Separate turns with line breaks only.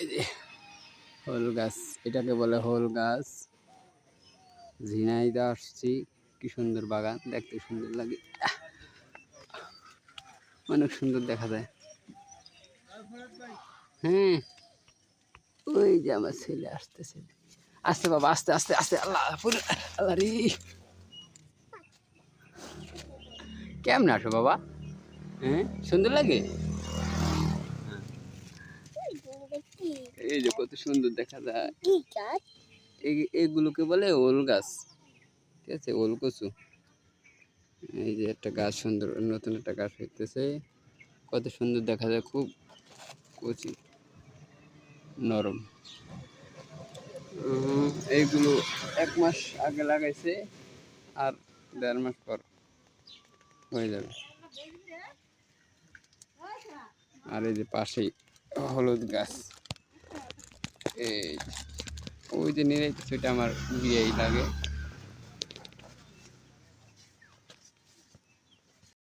যে হোল গাছ, এটাকে বলে হোল গাছ। ঝিনাইদহ আসছি, কি সুন্দর বাগান, দেখতে সুন্দর লাগে, অনেক সুন্দর দেখা যায়। হ্যাঁ, ওই যে আমার ছেলে আসতেছে। আস্তে বাবা, আস্তে আস্তে আস্তে, আল্লাহ আল্লাহ রে, কেমন আসো বাবা? হ্যাঁ, সুন্দর লাগে। এই যে কত সুন্দর দেখা যায়। এগুলোকে বলে ওল গাছ, ঠিক আছে, ওল কচু। এই যে একটা গাছ, সুন্দর নতুন একটা গাছ হইতেছে, কত সুন্দর দেখা যায়, খুব কচি নরম। এইগুলো 1 মাস আগে লাগাইছে, আর 1.5 মাস পর হয়ে যাবে। আর এই যে পাশেই হলুদ গাছ, এই ওই যে নিয়ে সেটা আমার বিয়েই লাগে।